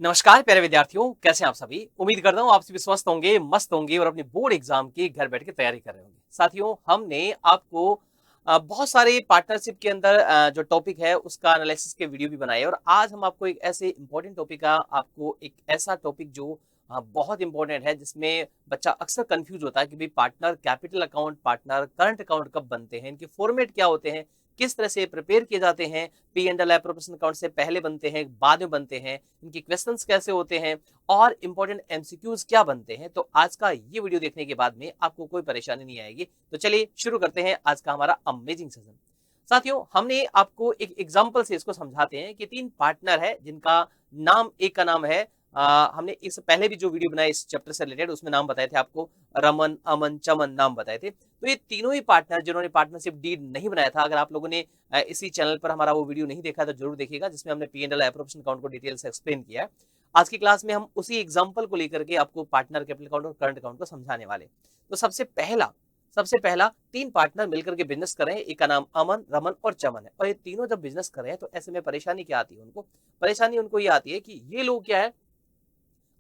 नमस्कार प्यारे विद्यार्थियों, कैसे हैं आप सभी। उम्मीद करता हूँ आप सभी स्वस्थ होंगे, मस्त होंगे और अपनी बोर्ड एग्जाम की घर बैठ के तैयारी कर रहे होंगे। साथियों, हमने आपको बहुत सारे पार्टनरशिप के अंदर जो टॉपिक है उसका एनालिसिस के वीडियो भी बनाए और आज हम आपको एक ऐसे इंपॉर्टेंट टॉपिक का आपको एक ऐसा टॉपिक जो बहुत इंपॉर्टेंट है, जिसमें बच्चा अक्सर कंफ्यूज होता है कि भाई partner capital account, partner current account कब बनते हैं, इनके फॉर्मेट क्या होते हैं, किस तरह से प्रिपेयर किए जाते हैं, P and L appropriation account से पहले बनते हैं, बाद में बनते हैं, इनके क्वेश्चंस कैसे होते हैं और इंपॉर्टेंट एमसीक्यूज क्या बनते हैं। तो आज का ये वीडियो देखने के बाद में आपको कोई परेशानी नहीं आएगी। तो चलिए शुरू करते हैं आज का हमारा अमेजिंग सेशन। साथियों, हमने आपको एक एग्जांपल से इसको समझाते हैं कि तीन पार्टनर है जिनका नाम, एक का नाम है हमने इस पहले भी जो वीडियो बनाया इस चैप्टर से रिलेटेड उसमें नाम बताए थे आपको, रमन, अमन, चमन नाम बताए थे। तो ये तीनों ही पार्टनर जिन्होंने पार्टनरशिप डीड नहीं बनाया था, अगर आप लोगों ने इसी चैनल पर हमारा वो वीडियो नहीं देखा तो जरूर देखिएगा, जिसमें हमने P and L appropriation account को डिटेल से एक्सप्लेन किया है। आज की क्लास में हम उसी एग्जांपल को लेकर के आपको पार्टनर कैपिटल अकाउंट और करंट अकाउंट को समझाने वाले। तो सबसे पहला तीन पार्टनर मिलकर के बिजनेस कर रहे हैं, एक का नाम अमन, रमन और चमन है। और ये तीनों जब बिजनेस कर रहे हैं तो ऐसे में परेशानी क्या आती है उनको? परेशानी उनको ये आती है कि ये लोग क्या है,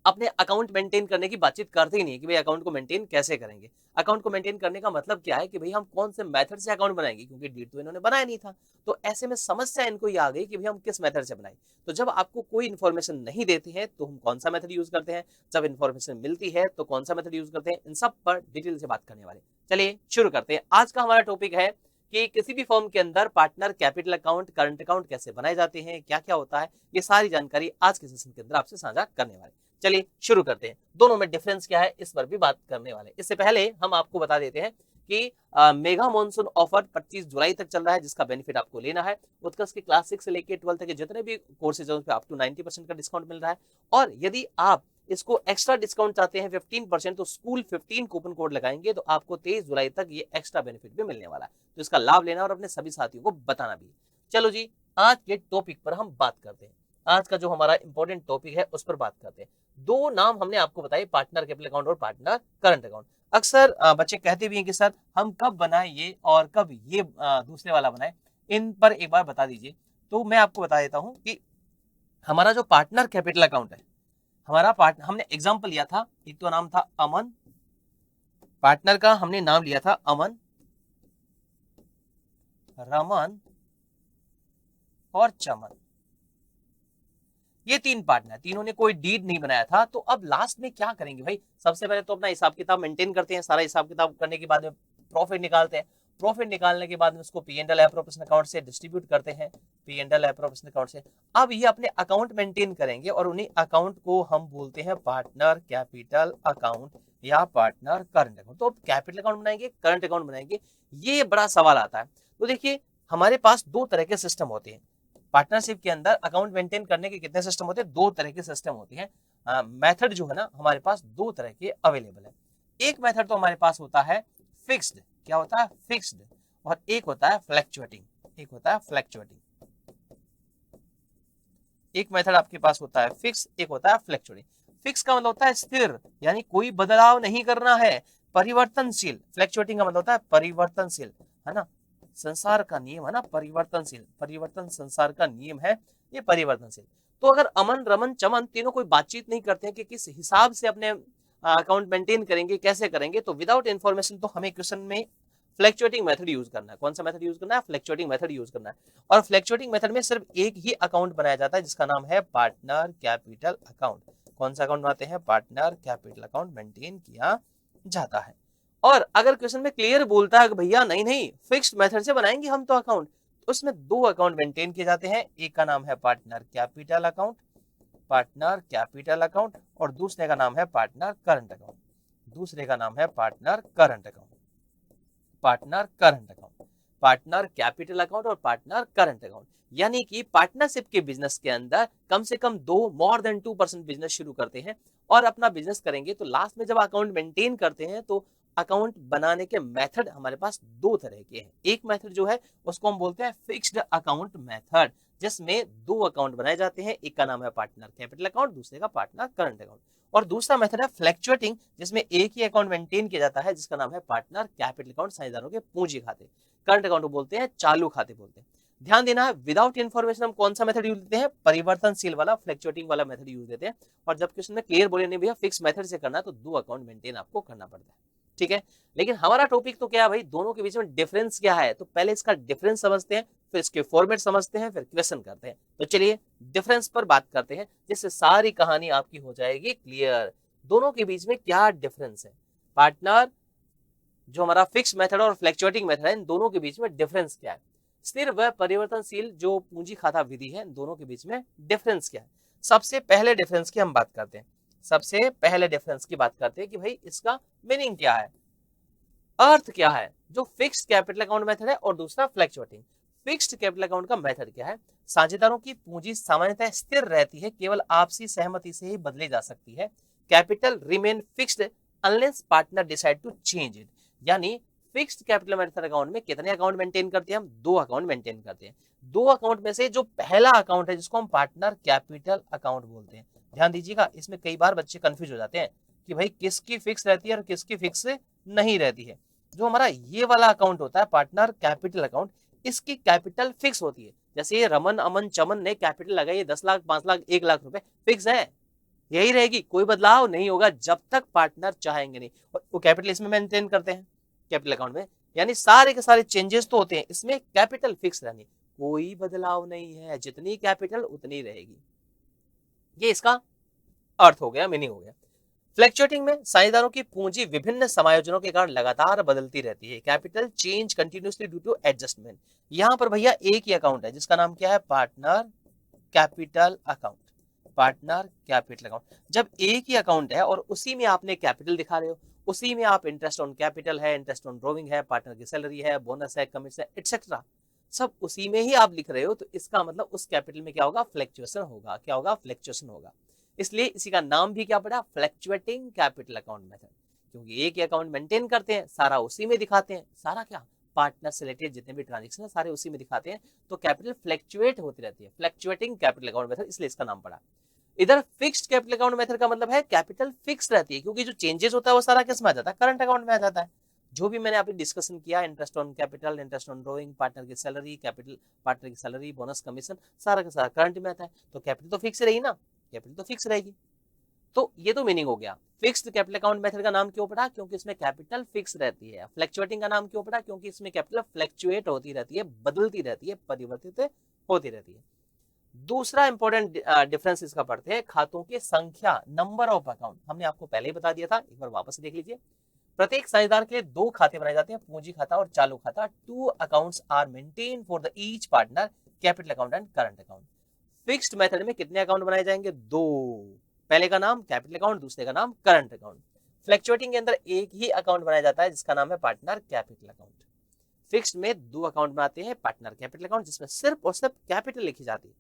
अपने अकाउंट मेंटेन करने की बातचीत करते ही नहीं कि भाई अकाउंट को मेंटेन कैसे करेंगे। अकाउंट को मेंटेन करने का मतलब क्या है कि भाई हम कौन से मेथड से अकाउंट बनाएंगे, क्योंकि डीड तो इन्होंने बनाया नहीं था। तो ऐसे में समस्या इनको ये आ गई कि भाई हम किस मेथड से बनाएं। तो जब आपको कोई इन्फॉर्मेशन नहीं देते हैं तो हम कौन सा मेथड यूज करते हैं, जब इन्फॉर्मेशन मिलती है तो कौन सा मेथड यूज करते हैं, इन सब पर डिटेल से बात करने वाले। चलिए शुरू करते हैं। आज का हमारा टॉपिक है कि किसी भी फर्म के अंदर partner capital account, current account कैसे बनाए जाते हैं, क्या क्या होता है, ये सारी जानकारी आज के सेशन के अंदर आपसे साझा करने वाले। चलिए शुरू करते हैं। दोनों में डिफरेंस क्या है इस पर भी बात करने वाले। इससे पहले हम आपको बता देते हैं कि मेगा मॉनसून ऑफर 25 जुलाई तक चल रहा है, जिसका बेनिफिट आपको लेना है। उत्कर्ष के क्लास 6 से लेकर 12 तक के जितने भी कोर्सेज है उस पर अप टू 90% का डिस्काउंट मिल रहा है। और यदि आप इसको एक्स्ट्रा डिस्काउंट चाहते हैं 15%, तो स्कूल 15 कूपन कोड लगाएंगे तो आपको 23 जुलाई तक ये एक्स्ट्रा बेनिफिट भी मिलने वाला है। तो इसका लाभ लेना और अपने सभी साथियों को बताना भी। चलो जी, आज के टॉपिक पर हम बात करते हैं। आज का जो हमारा इंपॉर्टेंट टॉपिक है उस पर बात करते हैं। दो नाम हमने आपको बताए, पार्टनर कैपिटल अकाउंट और पार्टनर करंट अकाउंट। अक्सर बच्चे कहते भी हैं कि सर हम कब बनाए ये और कब ये दूसरे वाला बनाए, इन पर एक बार बता दीजिए। तो मैं आपको बता देता हूं कि हमारा जो पार्टनर कैपिटल अकाउंट है, हमारा पार्टनर, हमने एग्जाम्पल लिया था, एक तो नाम था अमन, पार्टनर का हमने नाम लिया था अमन, रमन और चमन। ये तीन पार्टनर, तीनों ने कोई डीड नहीं बनाया था। तो अब लास्ट में क्या करेंगे भाई? सबसे पहले तो अपना हिसाब किताब मेंटेन करते हैं। सारा हिसाब किताब करने के बाद में प्रॉफिट निकालते हैं। प्रॉफिट निकालने के बाद में उसको P and L appropriation account से डिस्ट्रीब्यूट करते हैं, P and L appropriation account से। अब ये अपने अकाउंट मेंटेन करेंगे और उन्हीं अकाउंट को हम बोलते हैं पार्टनर कैपिटल अकाउंट या पार्टनर करंट अकाउंट। तो कैपिटल अकाउंट बनाएंगे, करंट अकाउंट बनाएंगे, ये बड़ा सवाल आता है। तो देखिए, हमारे पास दो तरह के सिस्टम होते हैं पार्टनरशिप के अंदर। अकाउंट मेंटेन करने के कितने सिस्टम होते हैं? दो तरह के सिस्टम होते हैं। मेथड जो है ना, हमारे पास दो तरह के अवेलेबल है। एक मेथड तो हमारे पास होता है फिक्स्ड। क्या होता है? फिक्स्ड। और एक होता है फ्लैक्चुएटिंग। एक होता है फ्लैक्चुएटिंग। एक मेथड आपके पास होता है फिक्स, एक होता है फ्लैक्चुएटिंग। फिक्स का मतलब होता है स्थिर, यानी कोई बदलाव नहीं करना है, परिवर्तनशील। फ्लैक्चुएटिंग का मतलब होता है परिवर्तनशील, है ना। संसार का नियम है ना परिवर्तनशील, परिवर्तन संसार का नियम है, ये परिवर्तनशील। तो अगर अमन, रमन, चमन तीनों कोई बातचीत नहीं करते हैं कि किस हिसाब से अपने अकाउंट मेंटेन करेंगे, कैसे करेंगे, तो विदाउट इन्फॉर्मेशन तो हमें क्वेश्चन में फ्लैक्चुएटिंग मेथड यूज करना है। कौन सा मेथड यूज करना है? फ्लैक्चुएटिंग मेथड यूज करना है। और फ्लैक्चुएटिंग मेथड में सिर्फ एक ही अकाउंट बनाया जाता है, जिसका नाम है पार्टनर कैपिटल अकाउंट। कौन सा अकाउंट बनाते हैं? पार्टनर कैपिटल अकाउंट मेंटेन किया जाता है। और अगर क्वेश्चन में क्लियर बोलता है कि भैया नहीं नहीं फिक्स्ड मेथड से बनाएंगे हम तो अकाउंट, तो उसमें दो अकाउंट मेंटेन किए जाते हैं। एक का नाम है partner capital account, partner capital account, और दूसरे का नाम है पार्टनर करंट अकाउंट। दूसरे का नाम है partner current account, partner current account, partner capital account और पार्टनर करंट अकाउंट। यानी कि पार्टनरशिप के बिजनेस के अंदर कम से कम दो, मोर देन 2% बिजनेस शुरू करते हैं और अपना बिजनेस करेंगे। तो लास्ट में जब अकाउंट मेंटेन करते हैं तो अकाउंट बनाने के मेथड हमारे पास दो तरह के हैं। एक मेथड जो है उसको हम बोलते हैं फिक्स्ड अकाउंट मेथड, जिसमें दो अकाउंट बनाए जाते हैं। एक का नाम है पार्टनर कैपिटल अकाउंट, दूसरे का पार्टनर करंट अकाउंट। और दूसरा मेथड है फ्लैक्चुएटिंग, जिसमें एक ही अकाउंट मेंटेन किया जाता है, जिसका नाम है पार्टनर कैपिटल अकाउंट, साझेदारों के पूंजी खाते। करंट अकाउंट बोलते हैं चालू खाते बोलते हैं। ध्यान देना है, विदाउट इन्फॉर्मेशन हम कौन सा मेथड यूज देते हैं, परिवर्तनशील वाला, फ्लक्चुएटिंग वाला मेथड यूज देते हैं। और जब क्वेश्चन में क्लियर बोले नहीं भैया फिक्स मेथड से करना है, तो 2 अकाउंट मेंटेन आपको करना पड़ता है, ठीक है। लेकिन हमारा टॉपिक तो क्या है भाई, दोनों के बीच में डिफरेंस क्या है, तो पहले इसका डिफरेंस समझते हैं, फिर इसके फॉर्मेट समझते हैं, फिर क्वेश्चन करते हैं। तो चलिए डिफरेंस पर बात करते हैं, जिससे सारी कहानी आपकी हो जाएगी क्लियर। दोनों के बीच में क्या डिफरेंस है पार्टनर, जो हमारा फिक्स मेथड और फ्लक्चुएटिंग मेथड है, इन दोनों के बीच में डिफरेंस क्या है। स्थिर व परिवर्तनशील जो पूंजी खाता विधि है, दोनों के बीच में डिफरेंस क्या है। सबसे पहले डिफरेंस की हम बात करते हैं, सबसे पहले डिफरेंस की बात करते हैं कि भाई इसका मीनिंग क्या है, अर्थ क्या है, जो फिक्स्ड कैपिटल अकाउंट मेथड है और दूसरा फ्लक्चुएटिंग। फिक्स्ड कैपिटल अकाउंट का मेथड क्या है, साझेदारों की पूंजी सामान्यतः स्थिर रहती है, केवल आपसी सहमति से ही बदली जा सकती है। Capital remain fixed unless partner decide to change it. यानी फिक्स्ड कैपिटल मेथड अकाउंट में कितने अकाउंट मेंटेन करते हैं हम, 2 अकाउंट मेंटेन करते हैं। 2 अकाउंट में से जो पहला अकाउंट है जिसको हम पार्टनर कैपिटल अकाउंट बोलते हैं, ध्यान दीजिएगा, इसमें कई बार बच्चे कंफ्यूज हो जाते हैं कि भाई किसकी फिक्स रहती है और किसकी फिक्स नहीं रहती है। जो हमारा ये वाला अकाउंट होता है पार्टनर कैपिटल अकाउंट, इसकी कैपिटल फिक्स होती है। जैसे ये रमन अमन चमन ने कैपिटल लगाई 10 लाख 5 लाख 1 लाख रुपए, फिक्स है, यही रहेगी, कोई बदलाव नहीं होगा जब तक पार्टनर चाहेंगे नहीं। और वो कैपिटल इसमें मेंटेन करते हैं कैपिटल अकाउंट में, यानी सारे के सारे चेंजेस तो होते हैं, इसमें कैपिटल फिक्स रहनी, कोई बदलाव नहीं है, जितनी कैपिटल उतनी रहेगी। ये इसका अर्थ हो गया, मीनिंग हो गया। फ्लक्चुएटिंग में साझेदारों की पूंजी विभिन्न समायोजनों के कारण लगातार बदलती रहती है, capital change continuously due to adjustment. यहां पर भैया एक ही अकाउंट है जिसका नाम क्या है, partner capital account, partner capital account. जब एक ही अकाउंट है और उसी में आपने कैपिटल दिखा रहे हो, उसी में आप इंटरेस्ट ऑन कैपिटल है, इंटरेस्ट ऑन ड्रॉइंग है, पार्टनर की सैलरी है, बोनस है, कमीशन है, एक्सेट्रा, सब उसी में ही आप लिख रहे हो, तो इसका मतलब उस कैपिटल में क्या होगा, फ्लक्चुएशन होगा। क्या होगा, फ्लक्चुएशन होगा। इसलिए इसी का नाम भी क्या पड़ा, फ्लक्चुएटिंग कैपिटल अकाउंट मेथड, क्योंकि एक ही अकाउंट मेंटेन करते हैं, सारा उसी में दिखाते हैं, सारा क्या, पार्टनर से रिलेटेड जितने भी ट्रांजेक्शन है सारे उसी में दिखाते हैं, तो कैपिटल फ्लक्चुएट होती रहती है, फ्लक्चुएटिंग कैपिटल अकाउंट मेथड, इसलिए इसका नाम पड़ा। इधर फिक्स्ड कैपिटल अकाउंट मेथड का मतलब है कैपिटल फिक्स रहती है, क्योंकि जो चेंजेस होता है वो सारा किस में आ जाता है, करंट अकाउंट में आ जाता है। जो भी मैंने आपने डिस्कशन किया, interest on capital, interest on drawing, partner की सैलरी, कैपिटल पार्टनर की सैलरी, बोनस कमीशन, सारा का सारा करंट में आता है, तो कैपिटल तो फिक्स रहेगी ना, कैपिटल तो फिक्स रहेगी। तो ये तो मीनिंग हो गया। फिक्स्ड कैपिटल अकाउंट मेथड का नाम क्यों पड़ा, क्योंकि इसमें कैपिटल फिक्स रहती है। फ्लक्चुएटिंग का नाम क्यों पड़ा, क्योंकि इसमें कैपिटल फ्लक्चुएट होती रहती है, बदलती रहती है, परिवर्तित होती रहती है। दूसरा इंपॉर्टेंट डिफरेंस इसका पढ़ते हैं, खातों की संख्या, नंबर ऑफ अकाउंट। हमने आपको पहले ही बता दिया था, एक बार वापस देख लीजिए। प्रत्येक साझेदार के लिए 2 खाते बनाए जाते हैं, पूंजी खाता और चालू खाता। 2 accounts are maintain for the each partner, capital account and current account. Fixed method में कितने अकाउंट बनाए जाएंगे, 2, पहले का नाम कैपिटल अकाउंट, दूसरे का नाम करंट अकाउंट। फ्लक्चुएटिंग के अंदर एक ही अकाउंट बनाया जाता है जिसका नाम है पार्टनर कैपिटल अकाउंट। फिक्स्ड में 2 अकाउंट बनाते हैं, पार्टनर कैपिटल अकाउंट जिसमें सिर्फ और सिर्फ कैपिटल लिखी जाती है,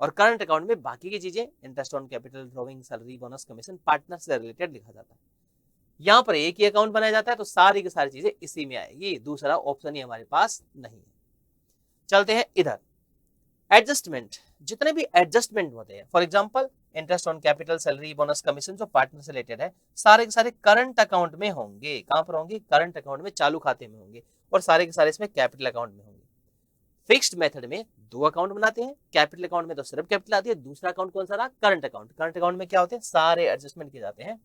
और करंट अकाउंट में बाकी की चीजें, interest on capital, drawing, salary, bonus, commission, partner से रिलेटेड लिखा जाता है। यहाँ पर एक ही अकाउंट बनाया जाता है, तो सारी की सारी चीजें इसी में आएगी, दूसरा ऑप्शन ही हमारे पास नहीं है। चलते हैं इधर, एडजस्टमेंट। जितने भी एडजस्टमेंट होते हैं, for example interest on capital, salary, bonus, commission, जो पार्टनर से रिलेटेड है, सारे के सारे करंट अकाउंट में होंगे। कहां पर होंगे, करंट अकाउंट में, चालू खाते में होंगे, और सारे के सारे इसमें कैपिटल अकाउंट में होंगे। फिक्स्ड मेथड में 2 अकाउंट बनाते हैं, कैपिटल अकाउंट में तो सिर्फ कैपिटल आती है, दूसरा अकाउंट कौन सा रहा, करंट अकाउंट। करंट अकाउंट में क्या होते हैं, सारे एडजस्टमेंट किए जाते हैं,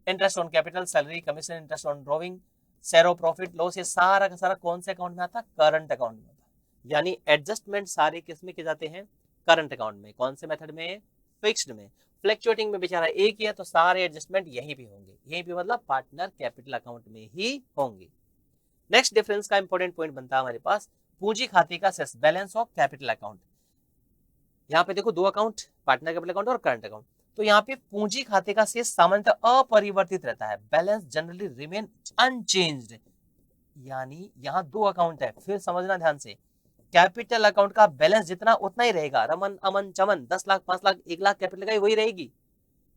interest on capital, salary, commission, interest on drawing, share of profit loss, ये सारा का सारा कौन से अकाउंट में आता है, करंट अकाउंट में आता है। यानी एडजस्टमेंट सारे किस में किए जाते हैं, करंट अकाउंट में। कौन से मेथड में, फिक्स्ड में। फ्लक्चुएटिंग में बेचारा एक ही है, तो सारे एडजस्टमेंट यहीं भी होंगे, यहीं भी मतलब पार्टनर कैपिटल अकाउंट में ही होंगे। नेक्स्ट डिफरेंस का इंपॉर्टेंट पॉइंट बनता है हमारे पास, पूंजी खाते का शेष, बैलेंस ऑफ कैपिटल अकाउंट। यहाँ पे देखो 2 अकाउंट, पार्टनर कैपिटल अकाउंट और करंट अकाउंट, तो यहाँ पे पूंजी खाते का शेष सामान्यतः अपरिवर्तित रहता है, बैलेंस जनरली रिमेन अनचेंज्ड। यानी यहाँ 2 अकाउंट है, फिर समझना ध्यान से, कैपिटल अकाउंट का बैलेंस जितना उतना ही रहेगा, रमन अमन चमन 10 लाख 5 लाख 1 लाख कैपिटल लगाई वही रहेगी,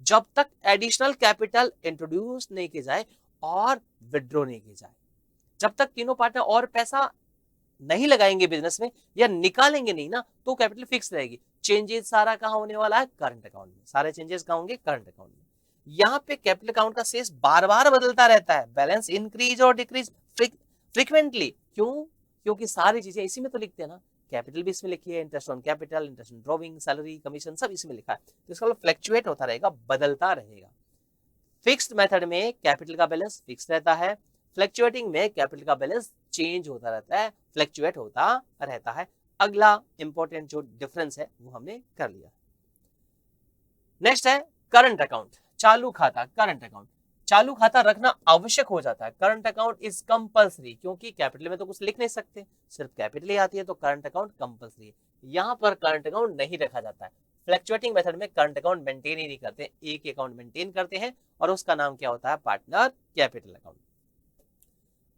जब तक एडिशनल कैपिटल इंट्रोड्यूस नहीं की जाए और विड्रॉ नहीं की जाए। जब तक तीनों पार्टनर और पैसा नहीं लगाएंगे बिजनेस में या निकालेंगे नहीं ना, तो कैपिटल फिक्स रहेगी। चेंजेस सारा कहां होने वाला है, करंट अकाउंट में, सारे चेंजेस कहां होंगे, करंट अकाउंट में। यहाँ पे कैपिटल अकाउंट का शेष बार बार बदलता रहता है, बैलेंस इंक्रीज और डिक्रीज फ्रिक्वेंटली। क्यों, क्योंकि सारी चीजें इसी में तो लिखते हैं ना, कैपिटल भी इसमें लिखी है, interest on capital, interest on drawing, salary, commission सब इसमें लिखा है, तो इसका मतलब फ्लक्चुएट होता रहेगा, बदलता रहेगा। फिक्स्ड मेथड में कैपिटल का बैलेंस फिक्स रहता है, फ्लक्चुएटिंग में कैपिटल का बैलेंस चेंज होता रहता है, फ्लक्चुएट होता रहता है। अगला इंपॉर्टेंट जो डिफरेंस है वो हमने कर लिया। नेक्स्ट है करंट अकाउंट, चालू खाता, करंट अकाउंट। चालू खाता रखना आवश्यक हो जाता है, करंट अकाउंट इज कंपलसरी, क्योंकि कैपिटल में तो कुछ लिख नहीं सकते, सिर्फ कैपिटल ही आती है, तो करंट अकाउंट कंपलसरी है। यहाँ पर करंट अकाउंट नहीं रखा जाता है। फ्लक्चुएटिंग मेथड में करंट अकाउंट मेंटेन ही नहीं करते, एक अकाउंट मेंटेन करते हैं और उसका नाम क्या होता है, पार्टनर कैपिटल अकाउंट।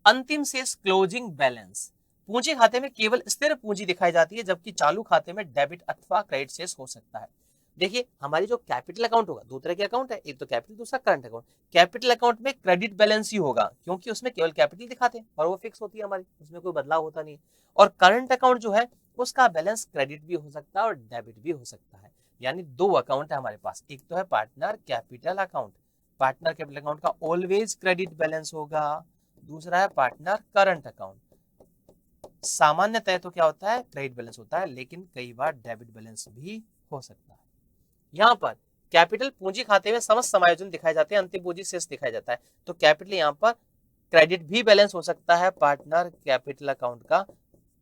अंतिम शेष क्लोजिंग बैलेंस, पूंजी खाते में केवल स्थिर पूंजी दिखाई जाती है, जबकि चालू खाते में डेबिट अथवा क्रेडिट शेष हो सकता है। देखिए हमारी जो कैपिटल अकाउंट होगा, दो तरह के अकाउंट है, एक तो कैपिटल, दूसरा करंट अकाउंट। कैपिटल अकाउंट में क्रेडिट बैलेंस ही होगा, क्योंकि उसमें केवल कैपिटल दिखाते हैं और वो फिक्स होती है हमारी, उसमें कोई बदलाव होता नहीं है। और करंट अकाउंट जो है उसका बैलेंस क्रेडिट भी हो सकता है और डेबिट भी हो सकता है। यानी दो अकाउंट है हमारे पास, एक तो है partner capital account, partner capital account का ऑलवेज क्रेडिट बैलेंस होगा, दूसरा है पार्टनर करंट अकाउंट। सामान्यतः तो क्या होता है, क्रेडिट बैलेंस होता है, लेकिन कई बार डेबिट बैलेंस भी हो सकता है। यहाँ पर कैपिटल पूंजी खाते में समस्त समायोजन दिखाए जाते हैं, अंतिम पूंजी शेष दिखाया जाता है, तो कैपिटल यहाँ पर क्रेडिट भी बैलेंस हो सकता है पार्टनर कैपिटल अकाउंट का।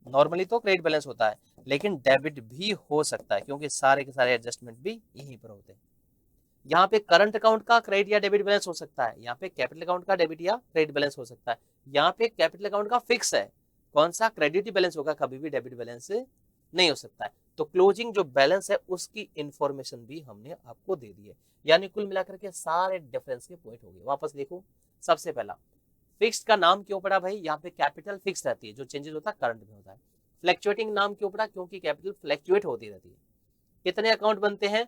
नॉर्मली तो क्रेडिट बैलेंस होता है, लेकिन डेबिट भी हो सकता है, क्योंकि सारे के सारे एडजस्टमेंट भी यहीं पर होते हैं। यहाँ पे करंट अकाउंट का क्रेडिट या डेबिट बैलेंस हो सकता है, यहाँ पे कैपिटल अकाउंट का डेबिट या क्रेडिट बैलेंस हो सकता है। यहाँ पे कैपिटल अकाउंट का फिक्स है, कौन सा, क्रेडिट बैलेंस होगा, कभी भी डेबिट बैलेंस नहीं हो सकता है। तो क्लोजिंग जो बैलेंस है उसकी इंफॉर्मेशन भी हमने आपको दे दी है। यानी कुल मिलाकर के सारे डिफरेंस के पॉइंट हो गए। वापस देखो, सबसे पहला फिक्स्ड का नाम क्यों पड़ा भाई, यहाँ पे कैपिटल फिक्स रहती है, जो चेंजेस होता है करंट में होता है। फ्लक्चुएटिंग नाम क्यों पड़ा, क्योंकि कैपिटल फ्लक्चुएट होती रहती है। कितने अकाउंट बनते हैं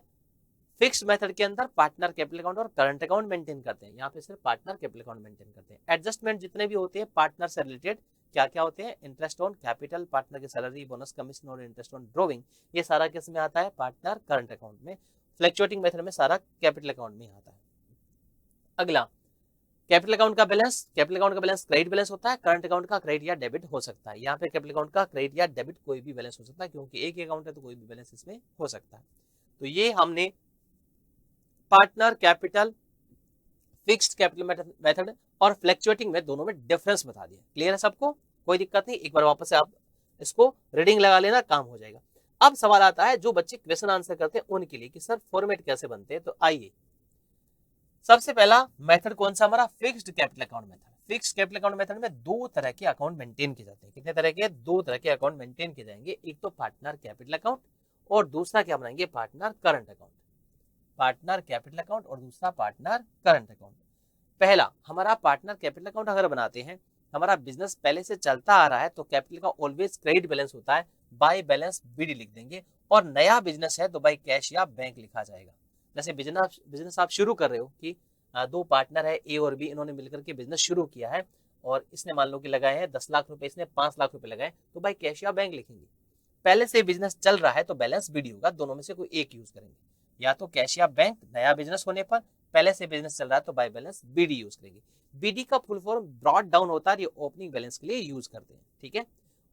फिक्स्ड मेथड के अंदर, पार्टनर कैपिटल अकाउंट और करंट अकाउंट मेंटेन करते हैं, यहाँ पे सिर्फ पार्टनर कैपिटल अकाउंट मेंटेन करते हैं। एडजस्टमेंट जितने भी होते हैं पार्टनर से रिलेटेड क्या क्या होते हैं, इंटरेस्ट ऑन कैपिटल, पार्टनर की सैलरी, बोनस, कमीशन और इंटरेस्ट ऑन ड्रॉविंग, ये सारा किस में आता है, पार्टनर करंट अकाउंट में। फ्लक्चुएटिंग मेथड में सारा कैपिटल अकाउंट में आता है। अगला कैपिटल अकाउंट का बैलेंस, कैपिटल अकाउंट का बैलेंस क्रेडिट बैलेंस होता है, करंट अकाउंट का क्रेडिट या डेबिट हो सकता है। यहाँ पे कैपिटल अकाउंट का क्रेडिट या डेबिट कोई भी बैलेंस हो सकता है, क्योंकि एक ही अकाउंट है तो कोई भी बैलेंस इसमें हो सकता है। तो ये हमने partner capital, fixed capital method और फ्लक्चुएटिंग में दोनों में डिफरेंस बता दिया। क्लियर है सबको, कोई दिक्कत नहीं, एक बार वापस से आप इसको रीडिंग लगा लेना, काम हो जाएगा। अब सवाल आता है जो बच्चे क्वेश्चन आंसर करते हैं उनके लिए कि सर फॉर्मेट कैसे बनते हैं, तो आइए सबसे पहला मेथड कौन सा हमारा, fixed capital account method. Fixed capital account method में दो तरह के अकाउंट मेंटेन किए जाते हैं। कितने तरह के, दो तरह के अकाउंट मेंटेन किए जाएंगे, एक तो पार्टनर कैपिटल अकाउंट और दूसरा क्या बनाएंगे, partner current account. Partner capital account और दूसरा पार्टनर करंट अकाउंट। पहला हमारा पार्टनर कैपिटल अकाउंट अगर बनाते हैं, हमारा बिजनेस पहले से चलता आ रहा है तो कैपिटल का ऑलवेज क्रेडिट बैलेंस होता है, बाय बैलेंस बीडी लिख देंगे। और नया बिजनेस है तो बाय कैश या बैंक लिखा जाएगा। जैसे बिजनेस आप शुरू कर रहे हो कि दो पार्टनर है ए और बी, इन्होंने मिलकर के बिजनेस शुरू किया है और इसने मान लो कि लगाए हैं 10 लाख रुपए, इसने 5 लाख रुपए लगाए, तो बाय कैश या बैंक लिखेंगे। पहले से बिजनेस चल रहा है तो बैलेंस बीडी होगा, दोनों में से कोई एक यूज करेंगे, या तो कैश या बैंक। नया बिजनेस होने पर, पहले से बिजनेस चल रहा है तो बाय बैलेंस बीडी यूज करेंगे। बीडी का फुल फॉर्म ब्रॉड डाउन होता है, ये ओपनिंग बैलेंस के लिए यूज करते हैं, ठीक है।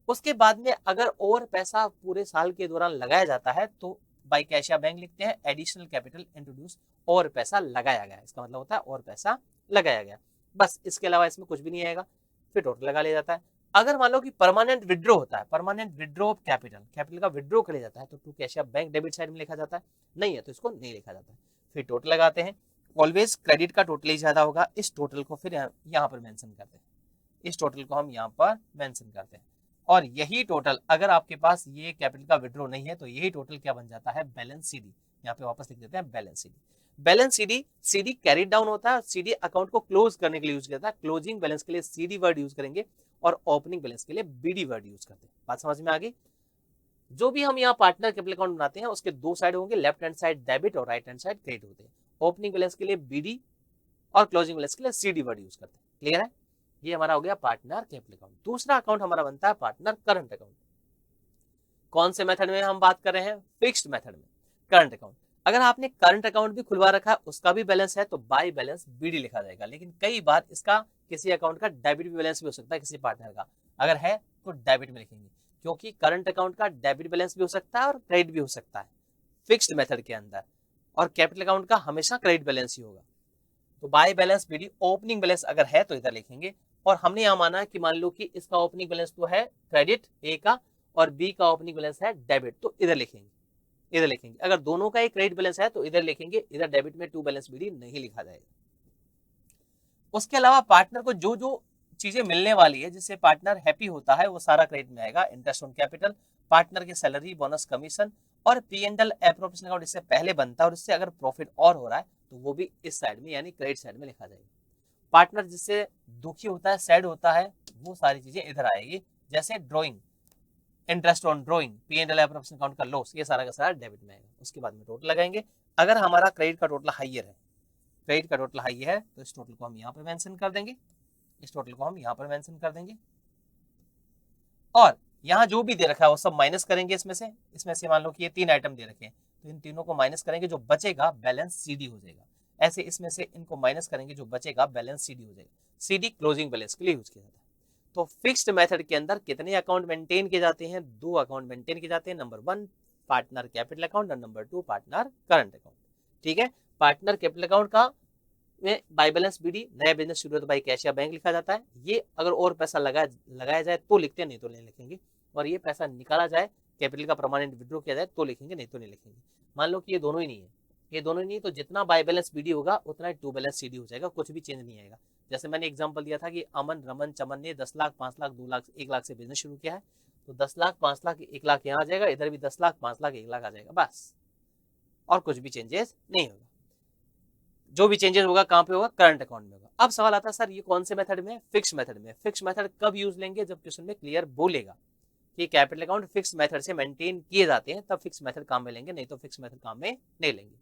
उसके बाद में अगर और पैसा पूरे साल के दौरान लगाया जाता है तो बाय कैश या बैंक लिखते हैं, एडिशनल कैपिटल इंट्रोड्यूस, और पैसा लगाया गया, इसका मतलब होता है और पैसा लगाया गया, बस इसके अलावा इसमें कुछ भी नहीं आएगा, फिर टोटल लगा लिया जाता है। अगर मान लो कि परमानेंट विड्रॉ होता है, permanent withdraw of capital, capital का विड्रॉ कर लिया जाता है, तो टू कैश या बैंक डेबिट साइड में लिखा जाता है, नहीं है तो इसको नहीं लिखा जाता है। फिर टोटल लगाते हैं, ऑलवेज क्रेडिट का टोटल ही ज्यादा होगा, इस टोटल को फिर यहाँ पर मेंशन करते हैं, इस टोटल को हम यहाँ पर मेंशन करते हैं। और यही टोटल अगर आपके पास ये कैपिटल का विड्रॉ नहीं है तो यही टोटल क्या बन जाता है, बैलेंस सीडी। यहाँ पे वापस लिख देते हैं balance CD. Balance CD, CD carry down होता है, सीडी अकाउंट को क्लोज करने के लिए यूज करता है। क्लोजिंग बैलेंस के लिए सीडी वर्ड यूज करेंगे और ओपनिंग बैलेंस के लिए बीडी वर्ड यूज करते हैं। बात समझ में आ गई। जो भी हम यहाँ पार्टनर कैपिटल अकाउंट बनाते हैं उसके दो साइड होंगे, लेफ्ट हैंड साइड डेबिट और राइट हैंड साइड क्रेडिट होते हैं। ओपनिंग बैलेंस के लिए बीडी और क्लोजिंग बैलेंस के लिए सीडी वर्ड यूज करते हैं। क्लियर है, ये हमारा हो गया पार्टनर कैपिटल अकाउंट। दूसरा अकाउंट हमारा बनता है पार्टनर करंट अकाउंट। कौन से मेथड में हम बात कर रहे हैं, फिक्स्ड मेथड में, करंट अकाउंट। अगर आपने करंट अकाउंट भी खुलवा रखा है, उसका भी बैलेंस है तो बाय बैलेंस बीडी लिखा जाएगा, लेकिन कई बार इसका किसी अकाउंट का डेबिट भी बैलेंस भी हो सकता है किसी पार्टनर का। अगर है तो डेबिट में लिखेंगे, क्योंकि करंट अकाउंट का डेबिट बैलेंस भी हो सकता है और क्रेडिट भी हो सकता है फिक्स्ड मेथड के अंदर, और कैपिटल अकाउंट का हमेशा क्रेडिट बैलेंस ही होगा। तो by balance BD opening balance अगर है तो इधर लिखेंगे, और हमने यहाँ माना कि मान लो कि इसका ओपनिंग बैलेंस तो है क्रेडिट ए का और बी का ओपनिंग बैलेंस है डेबिट, तो इधर लिखेंगे, इधर लिखेंगे। अगर दोनों का एक क्रेडिट बैलेंस है तो इधर लिखेंगे, इधर डेबिट में टू बैलेंस बीडी नहीं लिखा जाएगा। उसके अलावा पार्टनर को जो जो चीजें मिलने वाली है जिससे पार्टनर हैप्पी होता है वो सारा क्रेडिट में आएगा। इंटरेस्ट ऑन कैपिटल, पार्टनर की सैलरी, बोनस, कमीशन और P&L एप्रोप्रिएशन अकाउंट इससे पहले बनता है, और इससे अगर प्रॉफिट और हो रहा है तो वो भी इस साइड में यानी क्रेडिट साइड में लिखा जाएगा। पार्टनर जिससे दुखी होता है, सैड होता है, वो सारी चीजें इधर आएगी, जैसे drawing, interest on drawing, P&L appropriation account का लॉस, ये सारा का सारा डेबिट में आएगा। उसके बाद में टोटल लगाएंगे। अगर हमारा क्रेडिट का टोटल हाइयर है, क्रेडिट का टोटल हाई है, तो इस टोटल को हम यहाँ पर मेंशन कर देंगे, इस टोटल को हम यहाँ पर मेंशन कर देंगे, और यहाँ जो भी दे रखा है वो सब माइनस करेंगे इसमें से मान लो कि ये 3 आइटम दे रखे हैं, तो इन तीनों को माइनस करेंगे, जो बचेगा बैलेंस सीडी हो जाएगा। ऐसे इसमें से इनको माइनस करेंगे, जो बचेगा बैलेंस सीडी हो जाएगा। सीडी क्लोजिंग बैलेंस के लिए यूज किया जाता है। तो फिक्स्ड मेथड के अंदर कितने अकाउंट मेंटेन किए जाते हैं? 2 अकाउंट मेंटेन किए जाते हैं। नंबर 1 पार्टनर कैपिटल अकाउंट और नंबर 2 पार्टनर करंट अकाउंट। ठीक है, पार्टनर कैपिटल अकाउंट का में बाय बैलेंस बीडी, नया बिजनेस शुरू हो तो बाय कैश या बैंक लिखा जाता है। ये अगर और पैसा लगाया जाए तो लिखते हैं, नहीं तो नहीं लिखेंगे। और ये पैसा निकाला जाए, कैपिटल का परमानेंट विड्रॉ किया जाए तो लिखेंगे, नहीं तो नहीं लिखेंगे। मान लो कि ये दोनों ही नहीं है, ये दोनों ही नहीं, तो जितना बाय बैलेंस बीडी होगा उतना ही टू बैलेंस सीडी हो जाएगा, कुछ भी चेंज नहीं आएगा। जैसे मैंने एग्जांपल दिया था कि अमन, रमन, चमन ने 10 लाख, 5 लाख, 2 लाख, 1 लाख से बिजनेस शुरू किया है, तो 10 लाख, 5 लाख, 1 लाख यहाँ आ जाएगा, इधर भी 10 लाख, 5 लाख, 1 लाख आ जाएगा, बस, और कुछ भी चेंजेस नहीं होगा। जो भी चेंजेस होगा कहाँ पे होगा? करंट अकाउंट में होगा। अब सवाल आता है सर ये कौन से मेथड में? फिक्स मेथड में। फिक्स मेथड कब यूज लेंगे? जब क्वेश्चन में क्लियर बोलेगा कि कैपिटल अकाउंट फिक्स मेथड से मेंटेन किए जाते हैं, तब फिक्स मेथड काम में लेंगे, नहीं तो फिक्स मेथड काम में नहीं लेंगे।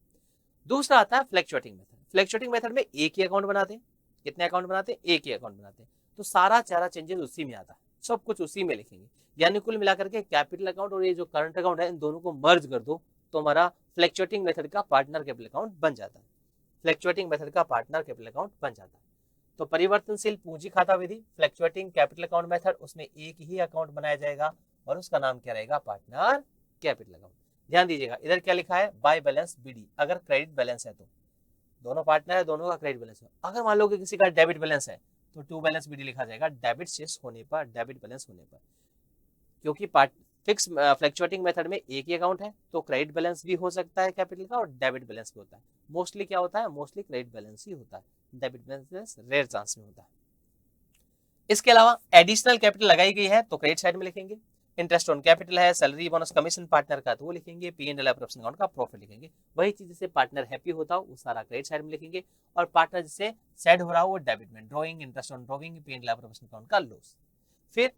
दूसरा आता है फ्लक्चुएटिंग मेथड। फ्लक्चुएटिंग मेथड में एक ही अकाउंट बनाते हैं। कितने अकाउंट बनाते हैं? एक ही अकाउंट बनाते हैं, तो सारा चेंजेस उसी में आता है, सब कुछ उसी में लिखेंगे। यानी कुल मिलाकर के कैपिटल अकाउंट और ये जो करंट अकाउंट है, इन दोनों को मर्ज कर दो तो हमारा फ्लक्चुएटिंग मेथड का पार्टनर कैपिटल अकाउंट बन जाता है। फ्लक्चुएटिंग मेथड का पार्टनर कैपिटल अकाउंट बन जाता है। तो परिवर्तनशील पूंजी खाता विधि, फ्लक्चुएटिंग कैपिटल अकाउंट मेथड, उसमें एक ही अकाउंट बनाया जाएगा और उसका नाम क्या रहेगा? Partner capital account. ध्यान दीजिएगा, इधर क्या लिखा है? By balance BD. अगर क्रेडिट बैलेंस है तो दोनों पार्टनर है, दोनों का क्रेडिट बैलेंस है। अगर मान लो कि किसी का डेबिट बैलेंस है तो टू बैलेंस बीडी लिखा जाएगा, डेबिट शेष होने पर, डेबिट बैलेंस होने पर। क्योंकि फिक्स फ्लक्चुएटिंग मेथड में एक ही अकाउंट है, तो क्रेडिट बैलेंस भी हो सकता है कैपिटल का और डेबिट बैलेंस भी होता है। मोस्टली क्या होता है? मोस्टली क्रेडिट बैलेंस ही होता है, डेबिट बैलेंस रेयर चांस में होता है। इसके अलावा एडिशनल कैपिटल लगाई गई है तो क्रेडिट साइड में लिखेंगे। इंटरेस्ट ऑन कैपिटल है, सैलरी, बोनस, कमीशन पार्टनर का तो वो लिखेंगे। P&L एप्रोप्रिएशन अकाउंट का प्रॉफिट लिखेंगे। वही चीज जिससे पार्टनर हैप्पी होता हो वो सारा क्रेडिट साइड में लिखेंगे, और पार्टनर जिससे सैड हो रहा हो वो डेबिट में। Drawing, interest on drawing, P&L appropriation account का लॉस। फिर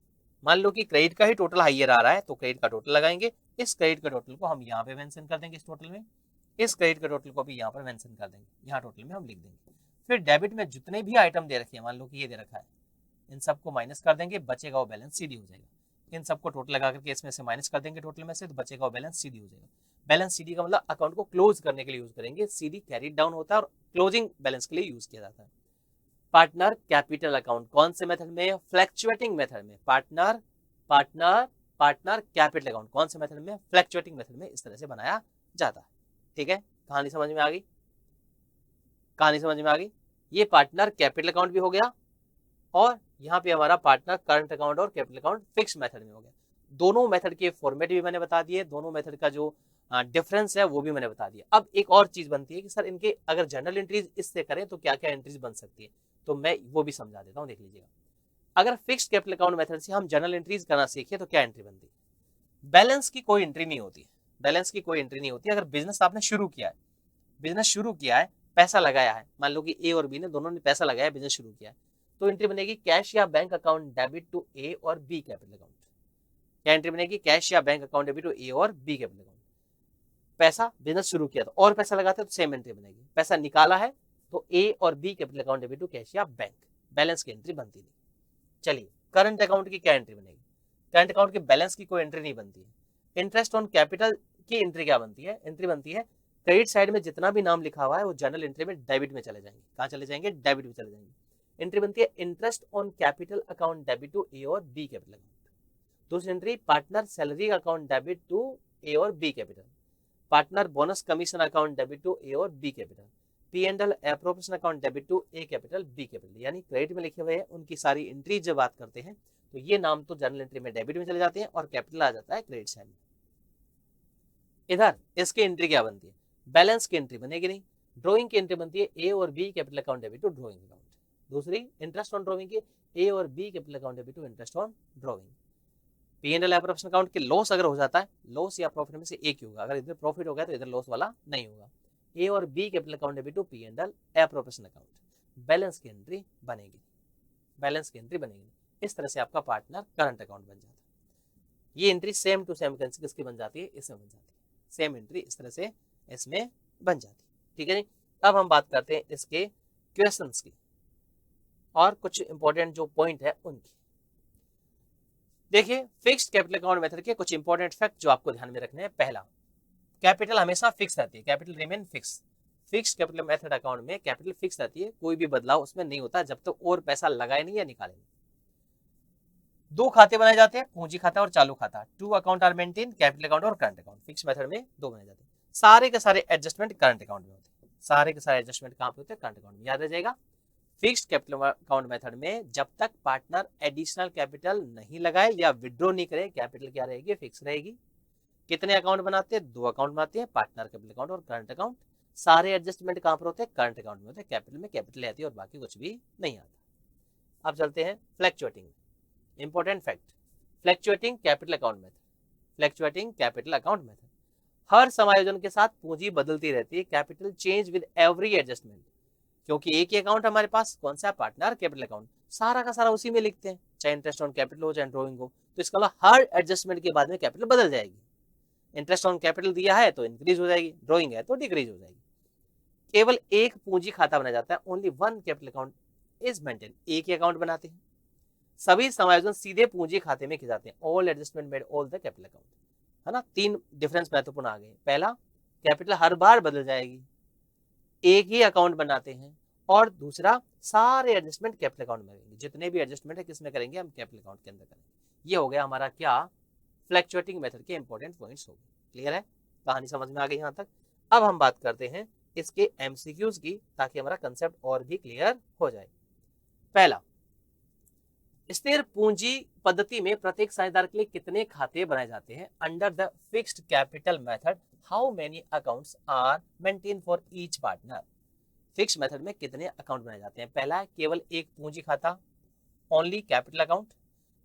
मान लो कि क्रेडिट का ही टोटल हाइयर आ रहा है तो क्रेडिट का टोटल लगाएंगे। इस क्रेडिट का टोटल को हम यहाँ पे मेंशन कर देंगे, इस टोटल में। इस क्रेडिट का टोटल को भी यहाँ पर मेंशन कर देंगे, यहाँ टोटल में हम लिख देंगे। फिर डेबिट में जितने भी आइटम दे रखे हैं, मान लो कि ये दे रखा है, इन सबको माइनस कर देंगे, बचेगा वो बैलेंस सीडी हो जाएगा। इन सबको टोटल लगा करके इसमें से माइनस कर देंगे टोटल में से, तो बचेगा वो बैलेंस सीडी हो जाएगा। बैलेंस सीडी का मतलब अकाउंट को क्लोज करने के लिए यूज करेंगे। सीडी कैरिड डाउन होता है और क्लोजिंग बैलेंस के लिए यूज किया जाता है। पार्टनर कैपिटल अकाउंट कौन से मेथड में? फ्लक्चुएटिंग मेथड में। पार्टनर कैपिटल अकाउंट कौन से मेथड में? फ्लक्चुएटिंग मेथड में। इस तरह से बनाया जाता है। ठीक है, कहानी समझ में आ गई? कहानी समझ में आ गई? ये पार्टनर कैपिटल अकाउंट भी हो गया, और यहाँ पे हमारा पार्टनर करंट अकाउंट और कैपिटल अकाउंट फिक्स मेथड में हो गया। दोनों मेथड के फॉर्मेट भी मैंने बता दिए, दोनों मेथड का जो डिफरेंस है वो भी मैंने बता दिया। अब एक और चीज बनती है कि सर इनके अगर जनरल एंट्रीज इससे करें तो क्या क्या एंट्रीज बन सकती है, तो मैं वो भी समझा देता हूँ, देख लीजिएगा। अगर फिक्स्ड कैपिटल अकाउंट मेथड से हम जनरल एंट्रीज करना सीखे तो क्या एंट्री बनती है? बैलेंस की कोई एंट्री नहीं होती है, बैलेंस की कोई एंट्री नहीं होती। अगर बिजनेस आपने शुरू किया है, पैसा लगाया है, मान लो कि ए और बी ने दोनों ने पैसा लगाया, बिजनेस शुरू किया है, तो एंट्री बनेगी कैश या bank account debit to A और बी कैपिटल अकाउंट। क्या एंट्री बनेगी? कैश या bank account debit to A और बी कैपिटल अकाउंट। पैसा बिजनेस शुरू किया था और पैसा लगाते तो सेम एंट्री बनेगी। पैसा निकाला है तो ए और B capital account debit to cash या बैंक, बैलेंस की एंट्री बनती नहीं। चलिए, करंट अकाउंट की क्या एंट्री बनेगी? करंट अकाउंट के बैलेंस की कोई एंट्री नहीं बनती है। इंटरेस्ट ऑन कैपिटल की एंट्री क्या बनती है? एंट्री बनती है क्रेडिट साइड में जितना भी नाम लिखा हुआ है वो जनरल एंट्री में डेबिट में चले जाएंगे। कहाँ चले जाएंगे? डेबिट में चले जाएंगे। एंट्री बनती है interest on capital account debit to A और बी कैपिटल अकाउंट। दूसरी entry partner salary account debit to A और B capital, partner bonus commission account debit to A और B capital, P and L appropriation account debit to A capital B capital. यानी credit में लिखे हुए हैं उनकी सारी एंट्री जब बात करते हैं तो ये नाम तो जर्नल एंट्री में डेबिट में चले जाते हैं और कैपिटल आ जाता है क्रेडिट साइड में। इधर इसकी एंट्री क्या बनती है, बैलेंस की एंट्री बनेगी नहीं, ड्रॉइंग की एंट्री बनती है ए और B capital account debit to drawing account. दूसरी इंटरेस्ट ऑन ड्रॉइंग की ए और B capital account debit to interest on drawing. P and L appropriation account के लॉस अगर हो जाता है, लॉस या प्रॉफिट में से एक ही होगा, अगर इधर प्रॉफिट हो गया तो इधर लॉस वाला नहीं होगा। ए और B capital account debit to P and L appropriation account, balance की एंट्री बनेगी, बैलेंस की एंट्री बनेगी। इस तरह से आपका पार्टनर करंट अकाउंट बन जाता है। ये एंट्री सेम टू सेम किसकी बन जाती है, इसमें बन जाती है, सेम एंट्री इस तरह से इसमें बन जाती है। ठीक है जी। अब हम बात करते हैं इसके क्वेश्चंस की और कुछ इंपॉर्टेंट जो पॉइंट है उनकी। देखिए फिक्स्ड कैपिटल अकाउंट मेथड के कुछ इंपॉर्टेंट फैक्ट जो आपको ध्यान में रखने हैं। पहला, कैपिटल हमेशा फिक्स रहती है, capital remain fix. Fixed capital method account में कैपिटल फिक्स रहती है, कोई भी बदलाव उसमें नहीं होता जब तक तो और पैसा लगाए नहीं या निकाले नहीं। दो खाते बनाए जाते हैं, पूंजी खाता और चालू खाता। To account are maintain, capital account और करंट अकाउंट। फिक्स मेथड में दो बनाए जाते हैं। सारे के सारे एडजस्टमेंट करंट अकाउंट में होते हैं, सारे के सारे एडजस्टमेंट कहां पे होते हैं, करंट अकाउंट में। याद रह जाएगा, फिक्स्ड कैपिटल अकाउंट मेथड में जब तक पार्टनर एडिशनल कैपिटल नहीं लगाए या विड्रॉ नहीं करे, कैपिटल क्या रहेगी, फिक्स रहेगी। कितने अकाउंट बनाते हैं, दो अकाउंट बनाते हैं, पार्टनर कैपिटल अकाउंट और करंट अकाउंट। सारे एडजस्टमेंट कहां पर होते हैं, करंट अकाउंट में होते हैं। कैपिटल में कैपिटल आती है और बाकी कुछ भी नहीं आता। अब चलते हैं fluctuating. Important fact, fluctuating capital account method, fluctuating capital account method. हर समायोजन के साथ पूंजी बदलती रहती है, capital change with every adjustment. क्योंकि एक ही अकाउंट हमारे पास कौन सा, पार्टनर कैपिटल अकाउंट, सारा का सारा उसी में लिखते हैं, चाहे इंटरेस्ट ऑन कैपिटल हो चाहे ड्रॉइंग हो। तो इसका मतलब हर एडजस्टमेंट के बाद में कैपिटल बदल जाएगी। इंटरेस्ट ऑन कैपिटल दिया है तो इंक्रीज हो जाएगी, ड्रॉइंग है तो डिक्रीज हो जाएगी। केवल एक पूंजी खाता बनाया जाता है, only one capital account is maintain. एक ही अकाउंट बनाते हैं, सभी समायोजन सीधे पूंजी खाते में किए जाते हैं। All adjustment made all the capital account, है ना। तीन डिफरेंस महत्वपूर्ण आ गए। पहला, कैपिटल हर बार बदल जाएगी, एक ही अकाउंट बनाते हैं। और दूसरा, सारे एडजस्टमेंट कैपिटल अकाउंट में करेंगे, जितने भी एडजस्टमेंट है किसमें करेंगे, हम कैपिटल अकाउंट के अंदर करेंगे। ये हो गया हमारा क्या, फ्लैक्चुएटिंग मेथड के इंपॉर्टेंट पॉइंट्स हो गए। क्लियर है, कहानी समझ में आ गई यहाँ तक। अब हम बात करते हैं इसके एमसीक्यूज की, ताकि हमारा कंसेप्ट और भी क्लियर हो जाए। पहला, स्थिर पूंजी पद्धति में प्रत्येक साझेदार के लिए कितने खाते बनाए जाते हैं। Under the fixed capital method how many accounts are maintain for each partner. Fix method में कितने अकाउंट बनाए जाते हैं। पहला है केवल एक पूंजी खाता, ओनली कैपिटल अकाउंट।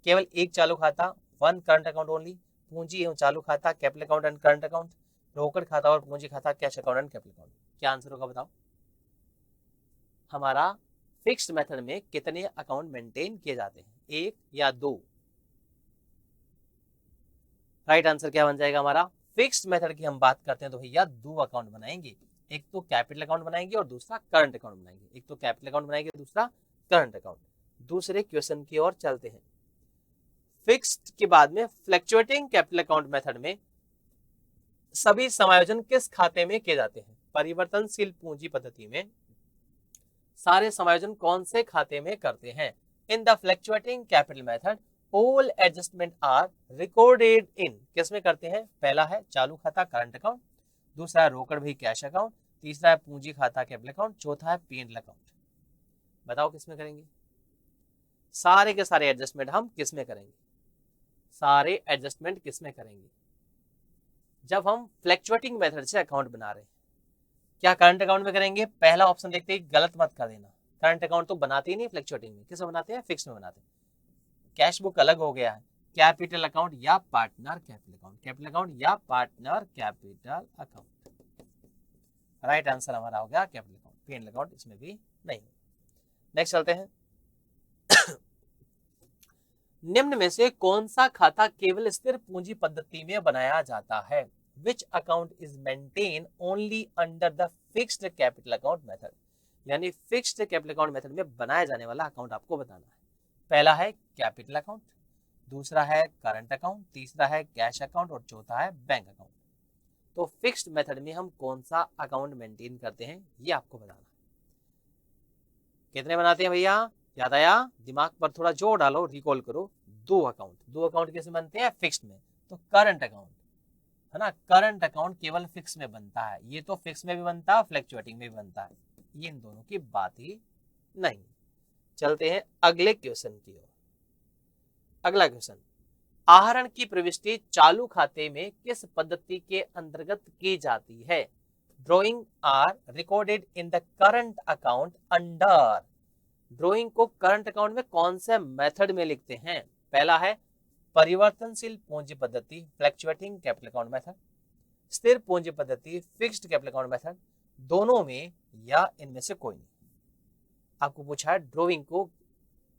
केवल एक चालू खाता, वन करंट अकाउंट ओनली। पूंजी एवं चालू खाता, capital account and current account. रोकड़ खाता और पूंजी खाता, cash account and capital account. क्या आंसर होगा बताओ। हमारा फिक्स्ड मेथड में कितने अकाउंट मेंटेन किए जाते हैं, एक या दो। राइट आंसर क्या बन जाएगा हमारा। फिक्स्ड मेथड की हम बात करते हैं तो भैया दो अकाउंट बनाएंगे, एक तो कैपिटल अकाउंट बनाएंगे और दूसरा करंट अकाउंट बनाएंगे। एक तो कैपिटल अकाउंट बनाएंगे, दूसरा करंट अकाउंट। दूसरे क्वेश्चन की ओर चलते हैं। फिक्स्ड के बाद में फ्लैक्चुएटिंग कैपिटल अकाउंट मेथड में सभी समायोजन किस खाते में किए जाते हैं। परिवर्तनशील पूंजी पद्धति में सारे समायोजन कौन से खाते में करते हैं। In the fluctuating capital method all adjustment are recorded in, किसमें करते हैं। पहला है चालू खाता करंट अकाउंट, दूसरा है रोकड़ भी कैश अकाउंट, तीसरा है पूंजी खाता कैपिटल अकाउंट, चौथा है पी&ल अकाउंट। बताओ किसमें करेंगे। सारे के सारे एडजस्टमेंट हम किसमें करेंगे, सारे एडजस्टमेंट किसमें करेंगे जब हम फ्लैक्चुएटिंग मेथड से अकाउंट बना रहे हैं। क्या करंट अकाउंट में करेंगे। पहला ऑप्शन देखते ही गलत मत कर देना, करंट अकाउंट तो बनाते ही नहीं फ्लैक्चुएटिंग में, किसमें बनाते हैं, फिक्स में बनाते हैं। कैश बुक अलग हो गया है, कैपिटल अकाउंट या partner capital account, capital account या partner capital account. Right answer हमारा हो गया कैपिटल अकाउंट, पी&ल अकाउंट इसमें भी नहीं। नेक्स्ट चलते हैं। निम्न में से कौन सा खाता केवल स्थिर पूंजी पद्धति में बनाया जाता है। Which account is maintain only under the fixed capital account method. यानी फिक्स्ड कैपिटल अकाउंट मेथड में बनाया जाने वाला अकाउंट आपको बताना है। पहला है कैपिटल अकाउंट, दूसरा है करंट अकाउंट, तीसरा है कैश अकाउंट और चौथा है बैंक अकाउंट। तो फिक्स्ड मेथड में हम कौन सा अकाउंट मेंटेन करते हैं ये आपको बताना है। कितने बनाते हैं भैया, याद आया, दिमाग पर थोड़ा जोर डालो, रिकॉल करो। दो अकाउंट किसमें बनते हैं? फिक्स्ड में। तो करंट अकाउंट है ना, करंट अकाउंट केवल फिक्स में बनता है। ये तो फिक्स में भी बनता है, फ्लक्चुएटिंग में भी बनता है, ये इन दोनों की बात ही नहीं। चलते हैं अगले क्वेश्चन की ओर। अगला क्वेश्चन, आहरण की प्रविष्टि चालू खाते में किस पद्धति के अंतर्गत की जाती है? Drawing are recorded in the current account under. Drawing को करंट अकाउंट में कौन से मेथड में लिखते हैं? पहला है परिवर्तनशील पूंजी पद्धति, फ्लक्चुएटिंग कैपिटल अकाउंट मेथड, स्थिर पूंजी पद्धति, फिक्स्ड कैपिटल अकाउंट मेथड, दोनों में या इनमें से कोई नहीं। आपको पूछा है ड्रॉइंग को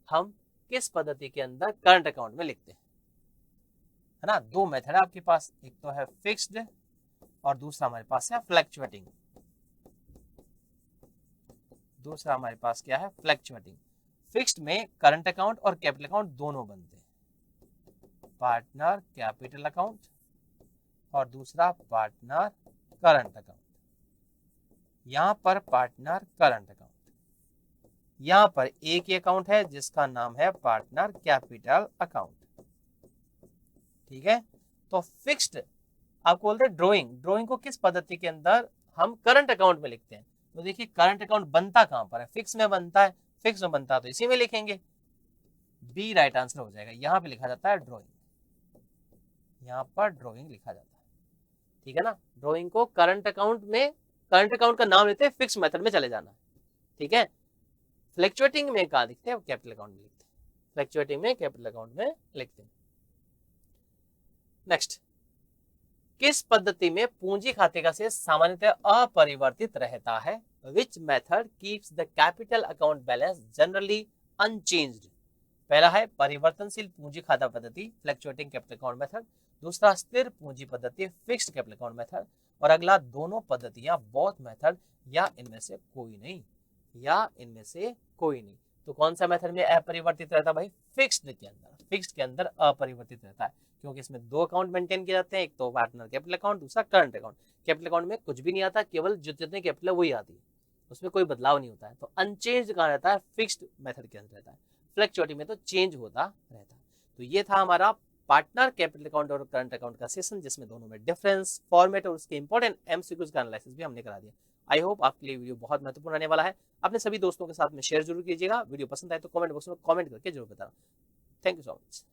हम किस पद्धति के अंदर करंट अकाउंट में लिखते हैं, है ना। दो मेथड है आपके पास, एक तो है फिक्स्ड और दूसरा हमारे पास है फ्लक्चुएटिंग। दूसरा हमारे पास क्या है? फ्लक्चुएटिंग। फिक्स्ड में करंट अकाउंट और कैपिटल अकाउंट दोनों बनते हैं, पार्टनर कैपिटल अकाउंट और दूसरा पार्टनर करंट अकाउंट। यहां पर पार्टनर करंट अकाउंट, यहां पर एक ही अकाउंट है जिसका नाम है पार्टनर कैपिटल अकाउंट। ठीक है, तो फिक्स्ड आपको बोलते हैं ड्रॉइंग को किस पद्धति के अंदर हम करंट अकाउंट में लिखते हैं? तो देखिए करंट अकाउंट बनता कहां पर है? फिक्स में बनता है। फिक्स में बनता है तो इसी में लिखेंगे, बी राइट आंसर हो जाएगा। यहां पे लिखा जाता है ड्रॉइंग, यहां पर ड्रॉइंग लिखा जाता है। ठीक है ना, ड्रॉइंग को करंट अकाउंट में, करंट अकाउंट का नाम लेते हैं, फिक्स मेथड में चले जाना। ठीक है, फ्लक्चुएटिंग में कहा लिखते हैं? कैपिटल अकाउंट में लिखते हैं, फ्लक्चुएटिंग में कैपिटल अकाउंट में लिखते हैं। नेक्स्ट, किस पद्धति में पूंजी खाते का शेष सामान्यतः अपरिवर्तित रहता है? Which method keeps the capital account balance generally unchanged? पहला है परिवर्तनशील पूंजी खाता पद्धति, फ्लक्चुएटिंग कैपिटल अकाउंट मेथड, दूसरा स्थिर पूंजी पद्धति, फिक्स्ड कैपिटल अकाउंट मेथड, और अगला दोनों पद्धतियां, बोथ मेथड, या इनमें से कोई नहीं, या इनमें से कोई नहीं। तो कौन सा मेथड में अपरिवर्तित रहता है भाई? फिक्स्ड के अंदर, फिक्स्ड के अंदर अपरिवर्तित रहता है, क्योंकि इसमें दो अकाउंट मेंटेन किए जाते हैं, एक तो पार्टनर कैपिटल अकाउंट, दूसरा करंट अकाउंट। कैपिटल अकाउंट में कुछ भी नहीं आता, केवल जितने कैपिटल है वही आती है, उसमें कोई बदलाव नहीं होता है। तो अनचेंज कहाँ रहता है? फिक्स्ड मेथड के अंदर रहता है। फ्लक्चुएटिंग में तो चेंज होता रहता है। तो ये था हमारा पार्टनर कैपिटल अकाउंट और करंट अकाउंट का सेशन, जिसमें दोनों में डिफरेंस, फॉर्मेट और उसके इंपॉर्टेंट एमसीक्यूज का एनालिसिस भी हमने करा दिया। आई होप आपके लिए वीडियो बहुत महत्वपूर्ण रहने वाला है। अपने सभी दोस्तों के साथ में शेयर जरूर कीजिएगा। वीडियो पसंद आए तो कमेंट बॉक्स में कमेंट करके जरूर बताना। Thank you so much.